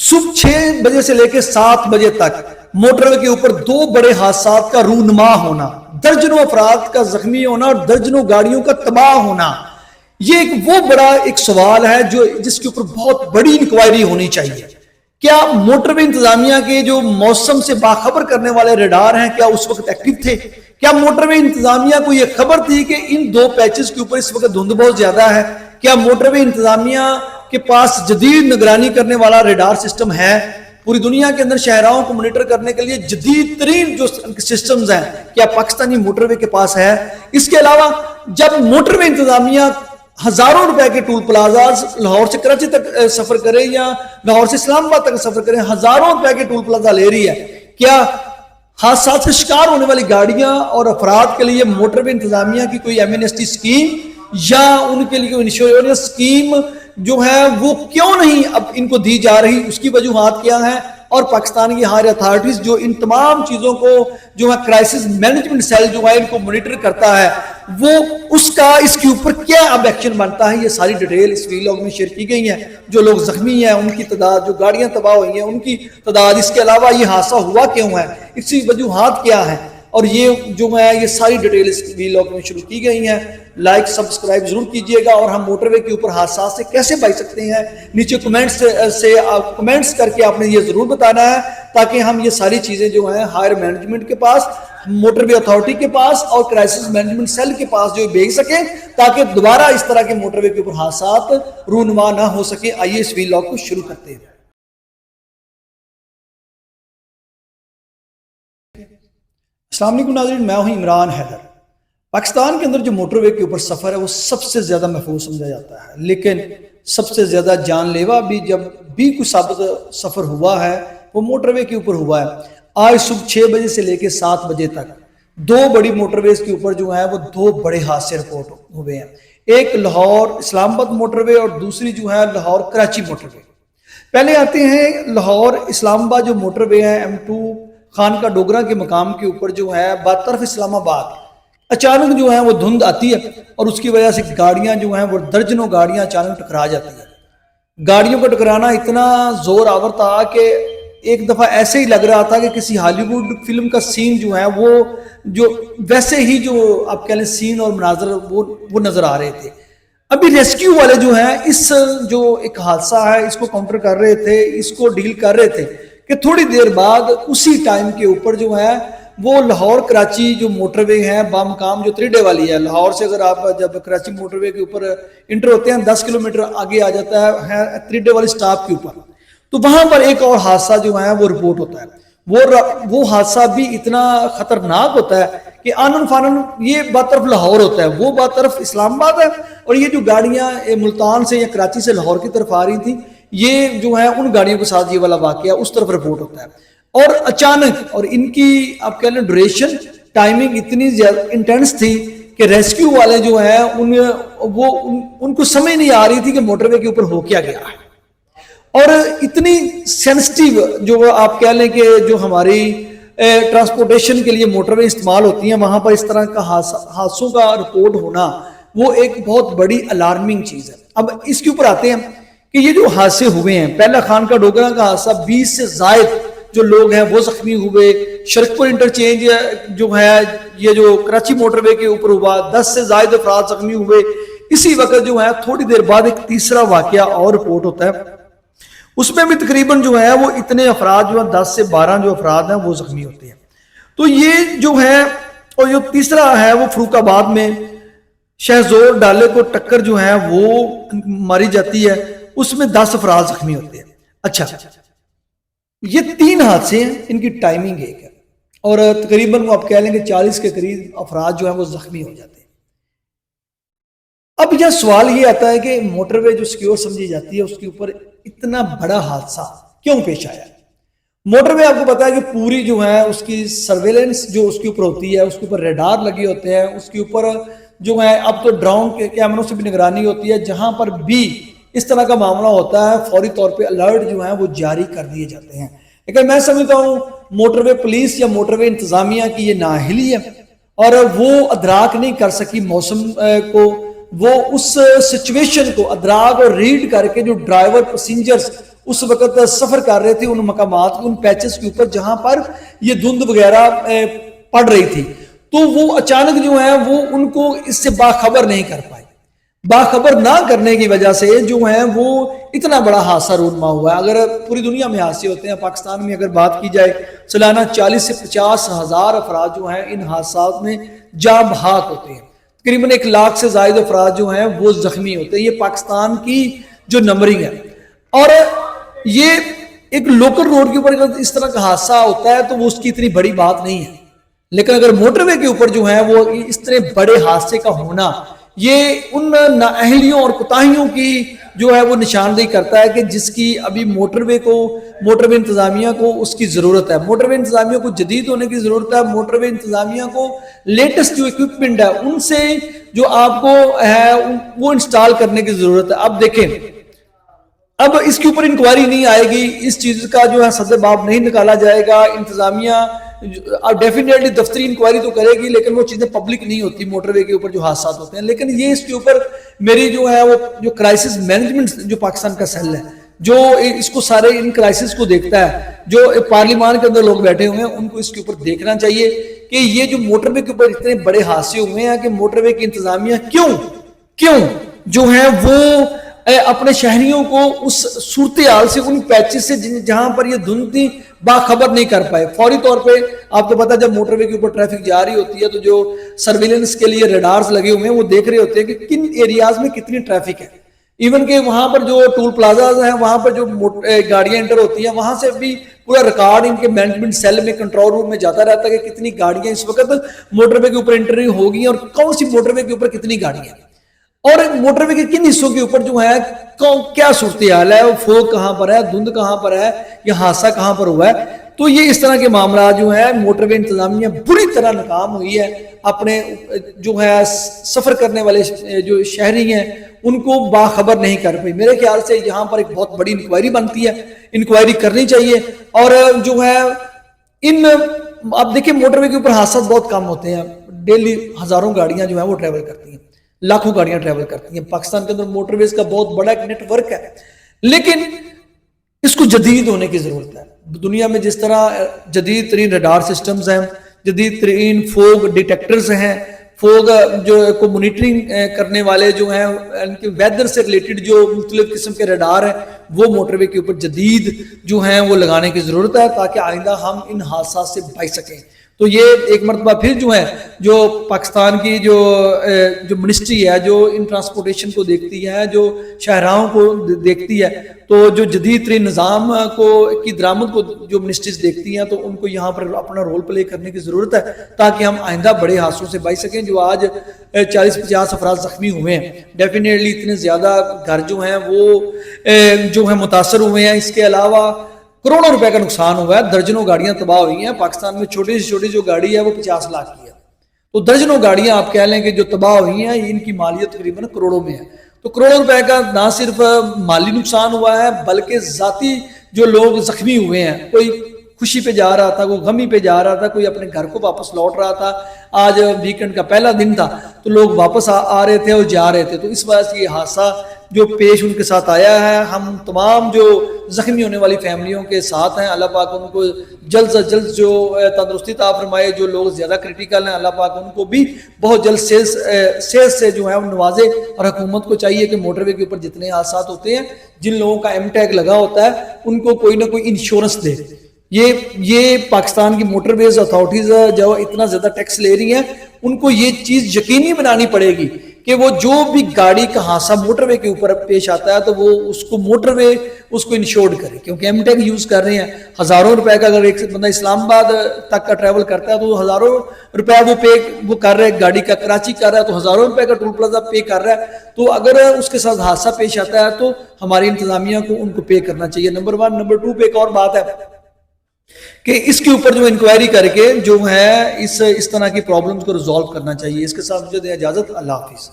صبح 6 بجے سے لے کے 7 بجے تک موٹر وے کے اوپر 2 بڑے حادثات کا رونما ہونا، درجنوں افراد کا زخمی ہونا اور درجنوں گاڑیوں کا تباہ ہونا، یہ ایک وہ بڑا ایک سوال ہے جس کے اوپر بہت بڑی انکوائری ہونی چاہیے۔ کیا موٹر وے انتظامیہ کے جو موسم سے باخبر کرنے والے ریڈار ہیں کیا اس وقت ایکٹیو تھے؟ کیا موٹر وے انتظامیہ کو یہ خبر تھی کہ ان 2 پیچز کے اوپر اس وقت دھند بہت زیادہ ہے؟ کیا موٹر وے انتظامیہ کے پاس جدید نگرانی کرنے والا ریڈار سسٹم ہے؟ پوری دنیا کے اندر شہراؤں کو مانیٹر کرنے کے لیے جدید ترین جو سسٹمز ہیں کیا پاکستانی موٹر وے کے پاس ہے؟ اس کے علاوہ جب موٹر وے انتظامیہ ہزاروں روپے کے ٹول پلازاز لاہور سے کراچی تک سفر کرے یا لاہور سے اسلام آباد تک سفر کرے، ہزاروں روپے کے ٹول پلازا لے رہی ہے، کیا حادثات سے شکار ہونے والی گاڑیاں اور افراد کے لیے موٹر وے انتظامیہ کی کوئی ایمنسٹی اسکیم یا ان کے لیے کوئی انشورنس اسکیم جو ہے وہ کیوں نہیں اب ان کو دی جا رہی؟ اس کی وجوہات کیا ہیں؟ اور پاکستان کی ہائر اتھارٹیز جو ان تمام چیزوں کو جو ہے کرائسس مینجمنٹ سیل جو ہے ان کو مانیٹر کرتا ہے، وہ اس کے اوپر کیا اب ایکشن بنتا ہے؟ یہ ساری ڈیٹیل اس ویلاگ میں شیئر کی گئی ہیں۔ جو لوگ زخمی ہیں ان کی تعداد، جو گاڑیاں تباہ ہوئی ہیں ان کی تعداد، اس کے علاوہ یہ حادثہ ہوا کیوں ہے، اس کی وجوہات کیا ہیں، اور یہ جو ہے یہ ساری ڈیٹیل اس ویلاگ میں شروع کی گئی ہیں۔ لائک سبسکرائب ضرور کیجئے گا، اور ہم موٹر وے کے اوپر حادثات سے کیسے بچ سکتے ہیں نیچے کمنٹس کر کے آپ نے یہ ضرور بتانا ہے، تاکہ ہم یہ ساری چیزیں جو ہیں ہائر مینجمنٹ کے پاس، موٹر وے اتھارٹی کے پاس اور کرائسس مینجمنٹ سیل کے پاس جو بھیج سکیں، تاکہ دوبارہ اس طرح کے موٹر وے کے اوپر حادثات رونما نہ ہو سکے۔ آئیے اس ویلاگ کو شروع کرتے ہیں۔ السلام علیکم ناظرین، میں ہوں عمران حیدر۔ پاکستان کے اندر جو موٹر وے کے اوپر سفر ہے وہ سب سے زیادہ محفوظ سمجھا جاتا ہے، لیکن سب سے زیادہ جان لیوا بھی جب بھی کوئی ثابت سفر ہوا ہے وہ موٹر وے کے اوپر ہوا ہے۔ آج صبح 6 بجے سے لے کے 7 بجے تک 2 بڑی موٹر ویز کے اوپر جو ہے وہ 2 بڑے حادثے رپورٹ ہوئے ہیں۔ ایک لاہور اسلام آباد موٹر وے اور دوسری جو ہے لاہور کراچی موٹر وے۔ پہلے آتے ہیں لاہور اسلام آباد جو موٹر وے ہے M2 خان کا ڈوگرا کے مقام کے اوپر جو ہے برطرف اسلام آباد، اچانک جو ہے وہ دھند آتی ہے اور اس کی وجہ سے گاڑیاں جو ہیں وہ درجنوں گاڑیاں اچانک ٹکرا جاتی ہیں۔ گاڑیوں کا ٹکرانا اتنا زور آور تھا کہ ایک دفعہ ایسے ہی لگ رہا تھا کہ کسی ہالی ووڈ فلم کا سین جو ہے وہ جو ویسے ہی جو آپ کہہ لیں سین اور مناظر وہ نظر آ رہے تھے۔ ابھی ریسکیو والے جو ہیں اس جو ایک حادثہ ہے اس کو کاؤنٹر کر رہے تھے، اس کو ڈیل کر رہے تھے کہ تھوڑی دیر بعد اسی ٹائم کے اوپر جو ہے وہ لاہور کراچی جو موٹر وے ہے بامقام جو 3 ڈے والی ہے، لاہور سے اگر آپ جب کراچی موٹر وے کے اوپر انٹر ہوتے ہیں 10 کلومیٹر آگے آ جاتا ہے 3 ڈے والی سٹاپ کے اوپر، تو وہاں پر ایک اور حادثہ جو ہے وہ رپورٹ ہوتا ہے۔ وہ حادثہ بھی اتنا خطرناک ہوتا ہے کہ آنن فانن یہ برطرف لاہور ہوتا ہے، وہ برطرف اسلام آباد ہے، اور یہ جو گاڑیاں ملتان سے یا کراچی سے لاہور کی طرف آ رہی تھیں یہ جو ہے ان گاڑیوں کے ساتھ یہ والا واقعہ اس طرف رپورٹ ہوتا ہے، اور اچانک اور ان کی آپ کہہ لیں ڈوریشن ٹائمنگ اتنی زیادہ انٹینس تھی کہ ریسکیو والے جو ہیں ان کو سمجھ نہیں آ رہی تھی کہ موٹر وے کے اوپر ہو کیا گیا ہے، اور اتنی سینسٹیو جو آپ کہہ لیں کہ جو ہماری ٹرانسپورٹیشن کے لیے موٹر وے استعمال ہوتی ہیں وہاں پر اس طرح کا حادثوں کا رپورٹ ہونا وہ ایک بہت بڑی الارمنگ چیز ہے۔ اب اس کے اوپر آتے ہیں کہ یہ جو حادثے ہوئے ہیں، پہلا خان کا ڈوگرا کا حادثہ 20 سے زائد جو لوگ ہیں وہ زخمی ہوئے، شرکپور انٹرچینج جو ہے یہ جو کراچی موٹر وے کے اوپر ہوا 10 سے زائد افراد زخمی ہوئے۔ اسی وقت جو ہے تھوڑی دیر بعد ایک تیسرا واقعہ اور رپورٹ ہوتا ہے، اس میں بھی تقریباً جو ہے وہ اتنے افراد جو ہیں 10 سے 12 جو افراد ہیں وہ زخمی ہوتے ہیں۔ تو یہ جو ہے اور جو تیسرا ہے وہ فروخ آباد میں شہزور ڈالے کو ٹکر جو ہے وہ ماری جاتی ہے، اس میں 10 افراد زخمی ہوتے ہیں۔ اچھا یہ 3 حادثے ہیں، ان کی ٹائمنگ ایک ہے، اور تقریباً وہ آپ کہہ لیں کہ 40 کے قریب افراد جو ہیں وہ زخمی ہو جاتے ہیں۔ اب یہ سوال یہ آتا ہے کہ موٹر وے جو سیکیور سمجھی جاتی ہے اس کے اوپر اتنا بڑا حادثہ کیوں پیش آیا؟ موٹر وے آپ کو پتا ہے کہ پوری جو ہے اس کی سرویلنس جو اس کے اوپر ہوتی ہے، اس کے اوپر ریڈار لگے ہوتے ہیں، اس کے اوپر جو ہے اب تو ڈرون کے کیمروں سے بھی نگرانی ہوتی ہے، جہاں پر بھی اس طرح کا معاملہ ہوتا ہے فوری طور پہ الرٹ جو ہے وہ جاری کر دیے جاتے ہیں۔ لیکن میں سمجھتا ہوں موٹر وے پولیس یا موٹر وے انتظامیہ کی یہ نااہلی ہے، اور وہ ادراک نہیں کر سکی موسم کو، وہ اس سچویشن کو ادراک اور ریڈ کر کے جو ڈرائیور پیسنجرز اس وقت سفر کر رہے تھے ان مقامات ان پیچز کے اوپر جہاں پر یہ دھند وغیرہ پڑ رہی تھی، تو وہ اچانک جو ہے وہ ان کو اس سے باخبر نہیں کر پائے. باخبر نہ کرنے کی وجہ سے جو ہے وہ اتنا بڑا حادثہ رونما ہوا ہے. اگر پوری دنیا میں حادثے ہوتے ہیں، پاکستان میں اگر بات کی جائے سالانہ 40 سے 50 ہزار افراد جو ہیں ان حادثات میں جاں بحق ہوتے ہیں. تقریباً 1 لاکھ سے زائد افراد جو ہیں وہ زخمی ہوتے ہیں. یہ پاکستان کی جو نمبرنگ ہے. اور یہ ایک لوکل روڈ کے اوپر اگر اس طرح کا حادثہ ہوتا ہے تو وہ اس کی اتنی بڑی بات نہیں ہے، لیکن اگر موٹر وے کے اوپر جو ہے وہ اس طرح بڑے حادثے کا ہونا یہ ان نااہلیوں اور کوتاہیوں کی جو ہے وہ نشاندہی کرتا ہے کہ جس کی ابھی موٹر وے انتظامیہ کو اس کی ضرورت ہے. موٹر وے انتظامیہ کو جدید ہونے کی ضرورت ہے. موٹر وے انتظامیہ کو لیٹسٹ جو ایکوپمنٹ ہے ان سے جو آپ کو ہے وہ انسٹال کرنے کی ضرورت ہے. اب دیکھیں، اب اس کے اوپر انکوائری نہیں آئے گی، اس چیز کا جو ہے سد باب نہیں نکالا جائے گا. انتظامیہ ڈیفینیٹلی دفتری انکوائری تو کرے گی، لیکن وہ چیزیں پبلک نہیں ہوتی موٹر وے کے اوپر جو حادثات ہوتے ہیں. لیکن یہ اس کے اوپر میری جو ہے وہ جو کرائسس مینجمنٹ جو پاکستان کا سیل ہے جو اس کو سارے ان کرائسس کو دیکھتا ہے، جو پارلیمان کے اندر لوگ بیٹھے ہوئے ہیں، ان کو اس کے اوپر دیکھنا چاہیے کہ یہ جو موٹر وے کے اوپر اتنے بڑے حادثے ہوئے ہیں کہ موٹر وے کی انتظامیہ کیوں جو ہے وہ اپنے شہریوں کو اس صورتحال سے ان پیچز سے جہاں پر یہ دھند تھی باخبر نہیں کر پائے. فوری طور پہ آپ کو پتا جب موٹر وے کے اوپر ٹریفک جا رہی ہوتی ہے تو جو سرویلنس کے لیے ریڈارز لگے ہوئے ہیں وہ دیکھ رہے ہوتے ہیں کہ کن ایریاز میں کتنی ٹریفک ہے. ایون کہ وہاں پر جو ٹول پلازاز ہیں وہاں پر جو گاڑیاں انٹر ہوتی ہیں وہاں سے بھی پورا ریکارڈ ان کے مینجمنٹ سیل میں کنٹرول روم میں جاتا رہتا ہے کہ کتنی گاڑیاں اس وقت موٹر وے کے اوپر انٹر ہوگی اور کون سی موٹر وے کے اوپر کتنی گاڑیاں ہیں اور موٹر وے کے کن حصوں کے اوپر جو ہے کیا صورتحال ہے، فوگ کہاں پر ہے، دھند کہاں پر ہے، یہ حادثہ کہاں پر ہوا ہے. تو یہ اس طرح کے معاملات جو ہیں موٹر وے انتظامیہ بری طرح ناکام ہوئی ہے. اپنے جو ہے سفر کرنے والے جو شہری ہیں ان کو باخبر نہیں کر پائی. میرے خیال سے یہاں پر ایک بہت بڑی انکوائری بنتی ہے، انکوائری کرنی چاہیے. اور جو ہے آپ دیکھیں موٹر وے کے اوپر حادثات بہت کم ہوتے ہیں. ڈیلی ہزاروں گاڑیاں جو ہیں وہ ٹریول کرتی ہیں، لاکھوں گاڑیاں ٹریول کرتی ہیں. پاکستان کے اندر موٹر ویز کا بہت بڑا ایک نیٹ ورک ہے، لیکن اس کو جدید ہونے کی ضرورت ہے. دنیا میں جس طرح جدید ترین ریڈار سسٹمز ہیں، جدید ترین فوگ ڈیٹیکٹرز ہیں، فوگ جو کو مانیٹرنگ کرنے والے جو ہیں ان کے ویدر سے ریلیٹڈ جو مختلف قسم کے ریڈار ہیں وہ موٹر وے کے اوپر جدید جو ہیں وہ لگانے کی ضرورت ہے تاکہ آئندہ ہم ان حادثات سے بچ سکیں. تو یہ ایک مرتبہ پھر جو ہے جو پاکستان کی جو منسٹری ہے جو ان ٹرانسپورٹیشن کو دیکھتی ہے، جو شاہراہوں کو دیکھتی ہے، تو جو جدید ترین نظام کی درآمد کو جو منسٹریز دیکھتی ہیں تو ان کو یہاں پر اپنا رول پلے کرنے کی ضرورت ہے تاکہ ہم آئندہ بڑے حادثوں سے بچ سکیں. جو آج 40-50 افراد زخمی ہوئے ہیں، ڈیفینیٹلی اتنے زیادہ گھر جو ہیں وہ جو ہے متاثر ہوئے ہیں. اس کے علاوہ کروڑوں روپے کا نقصان ہوا ہے، درجنوں گاڑیاں تباہ ہوئی ہیں. پاکستان میں چھوٹی سے چھوٹی جو گاڑی ہے وہ 50 لاکھ کی ہے، تو درجنوں گاڑیاں آپ کہہ لیں کہ جو تباہ ہوئی ہیں ان کی مالیت تقریباً کروڑوں میں ہے. تو کروڑوں روپے کا نہ صرف مالی نقصان ہوا ہے بلکہ ذاتی جو لوگ زخمی ہوئے ہیں، کوئی خوشی پہ جا رہا تھا، کوئی غمی پہ جا رہا تھا، کوئی اپنے گھر کو واپس لوٹ رہا تھا. آج ویکنڈ کا پہلا دن تھا تو لوگ واپس آ رہے تھے اور جا رہے تھے. تو اس وجہ سے یہ حادثہ جو پیش ان کے ساتھ آیا ہے، ہم تمام جو زخمی ہونے والی فیملیوں کے ساتھ ہیں. اللہ پاک ان کو جلد سے جلد جو تندرستی عطا فرمائے. جو لوگ زیادہ کریٹیکل ہیں اللہ پاک ان کو بھی بہت جلد صحت سے جو ہے نوازے. اور حکومت کو چاہیے کہ موٹر وے کے اوپر جتنے حادثات ہوتے ہیں، جن لوگوں کا ایم ٹیگ لگا ہوتا ہے ان کو کوئی نہ کوئی انشورنس دے. یہ پاکستان کی موٹر ویز اتھارٹیز جو اتنا زیادہ ٹیکس لے رہی ہیں ان کو یہ چیز یقینی بنانی پڑے گی کہ وہ جو بھی گاڑی کا حادثہ موٹر وے کے اوپر پیش آتا ہے تو وہ اس کو موٹر وے اس کو انشورڈ کرے. کیونکہ ایم ٹیگ یوز کر رہے ہیں، ہزاروں روپے کا اگر ایک بندہ اسلام آباد تک کا ٹریول کرتا ہے تو ہزاروں روپے وہ کر رہا ہے. گاڑی کا کراچی کر رہا ہے تو ہزاروں روپے کا ٹول پلازا پے کر رہا ہے. تو اگر اس کے ساتھ حادثہ پیش آتا ہے تو ہماری انتظامیہ کو ان کو پے کرنا چاہیے. نمبر 1. نمبر 2 پہ ایک اور بات ہے کہ اس کے اوپر جو انکوائری کر کے جو ہے اس طرح کی پرابلمز کو ریزالو کرنا چاہیے. اس کے ساتھ مجھے دیں اجازت. اللہ حافظ.